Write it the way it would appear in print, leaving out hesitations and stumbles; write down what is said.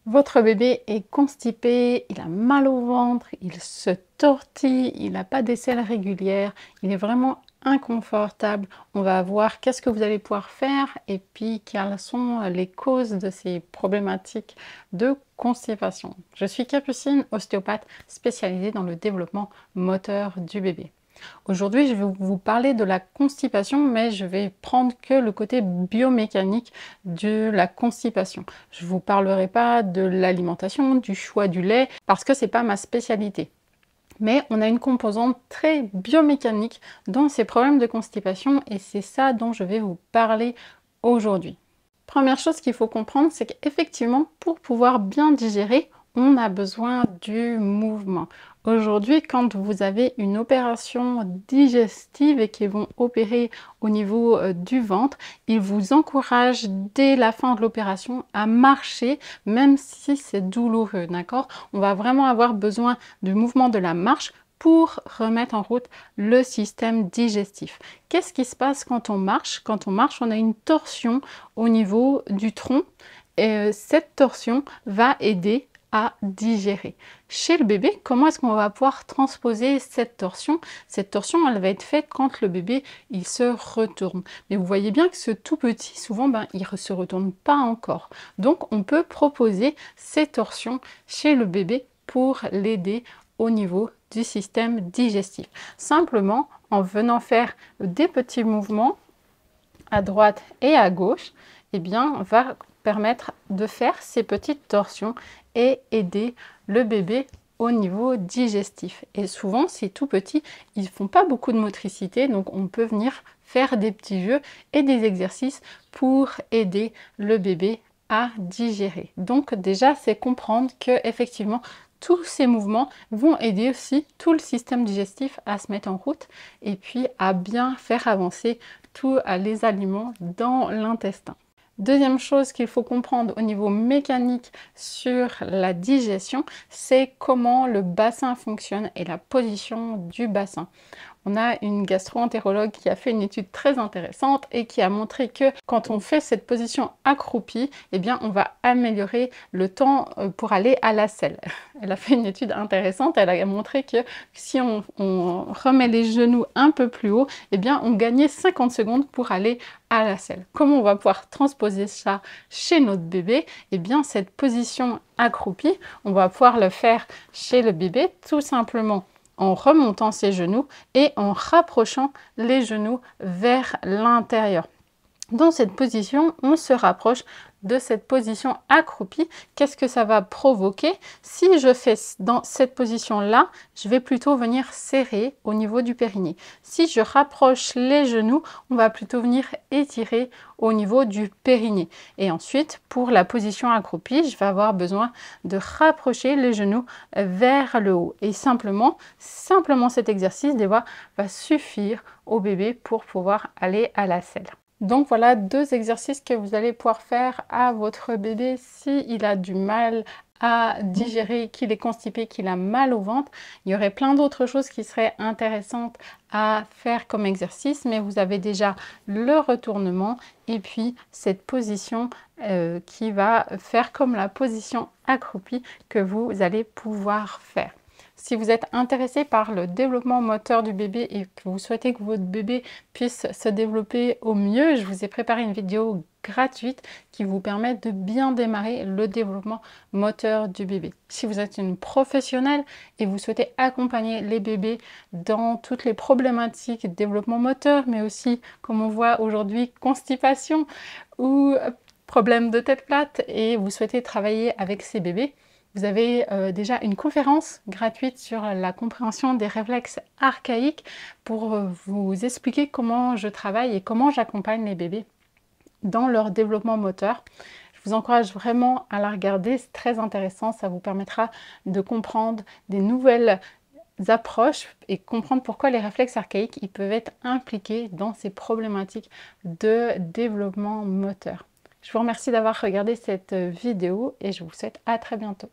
Votre bébé est constipé, il a mal au ventre, il se tortille, il n'a pas d'aisselle régulière, il est vraiment inconfortable. On va voir qu'est-ce que vous allez pouvoir faire et puis quelles sont les causes de ces problématiques de constipation. Je suis Capucine, ostéopathe spécialisée dans le développement moteur du bébé. Aujourd'hui, je vais vous parler de la constipation, mais je vais prendre que le côté biomécanique de la constipation. Je ne vous parlerai pas de l'alimentation, du choix du lait, parce que ce n'est pas ma spécialité. Mais on a une composante très biomécanique dans ces problèmes de constipation et c'est ça dont je vais vous parler aujourd'hui. Première chose qu'il faut comprendre, c'est qu'effectivement, pour pouvoir bien digérer, on a besoin du mouvement. Aujourd'hui, quand vous avez une opération digestive et qu'ils vont opérer au niveau du ventre, ils vous encouragent dès la fin de l'opération à marcher, même si c'est douloureux, d'accord? On va vraiment avoir besoin du mouvement de la marche pour remettre en route le système digestif. Qu'est-ce qui se passe quand on marche? Quand on marche, on a une torsion au niveau du tronc et cette torsion va aider à digérer. Chez le bébé, comment est-ce qu'on va pouvoir transposer cette torsion? Cette torsion, elle va être faite quand le bébé, il se retourne. Mais vous voyez bien que ce tout petit, souvent, il ne se retourne pas encore. Donc, on peut proposer ces torsions chez le bébé pour l'aider au niveau du système digestif. Simplement, en venant faire des petits mouvements à droite et à gauche, eh bien, on va permettre de faire ces petites torsions et aider le bébé au niveau digestif. Et souvent, ces tout petits, ils ne font pas beaucoup de motricité, donc on peut venir faire des petits jeux et des exercices pour aider le bébé à digérer. Donc déjà, c'est comprendre que effectivement, tous ces mouvements vont aider aussi tout le système digestif à se mettre en route et puis à bien faire avancer tous les aliments dans l'intestin. Deuxième chose qu'il faut comprendre au niveau mécanique sur la digestion, c'est comment le bassin fonctionne et la position du bassin. On a une gastro-entérologue qui a fait une étude très intéressante et qui a montré que quand on fait cette position accroupie, eh bien, on va améliorer le temps pour aller à la selle. Elle a fait une étude intéressante, elle a montré que si on remet les genoux un peu plus haut, eh bien, on gagnait 50 secondes pour aller à la selle. Comment on va pouvoir transposer ça chez notre bébé? Eh bien, cette position accroupie, on va pouvoir le faire chez le bébé tout simplement en remontant ses genoux et en rapprochant les genoux vers l'intérieur. Dans cette position, on se rapproche de cette position accroupie. Qu'est-ce que ça va provoquer? Si je fais dans cette position-là, je vais plutôt venir serrer au niveau du périnée. Si je rapproche les genoux, on va plutôt venir étirer au niveau du périnée. Et ensuite, pour la position accroupie, je vais avoir besoin de rapprocher les genoux vers le haut. Et simplement cet exercice des fois va suffire au bébé pour pouvoir aller à la selle. Donc voilà deux exercices que vous allez pouvoir faire à votre bébé s'il a du mal à digérer, qu'il est constipé, qu'il a mal au ventre. Il y aurait plein d'autres choses qui seraient intéressantes à faire comme exercice, mais vous avez déjà le retournement et puis cette position qui va faire comme la position accroupie que vous allez pouvoir faire. Si vous êtes intéressé par le développement moteur du bébé et que vous souhaitez que votre bébé puisse se développer au mieux, je vous ai préparé une vidéo gratuite qui vous permet de bien démarrer le développement moteur du bébé. Si vous êtes une professionnelle et vous souhaitez accompagner les bébés dans toutes les problématiques de développement moteur, mais aussi, comme on voit aujourd'hui, constipation ou problème de tête plate et vous souhaitez travailler avec ces bébés, vous avez déjà une conférence gratuite sur la compréhension des réflexes archaïques pour vous expliquer comment je travaille et comment j'accompagne les bébés dans leur développement moteur. Je vous encourage vraiment à la regarder, c'est très intéressant, ça vous permettra de comprendre des nouvelles approches et comprendre pourquoi les réflexes archaïques ils peuvent être impliqués dans ces problématiques de développement moteur. Je vous remercie d'avoir regardé cette vidéo et je vous souhaite à très bientôt.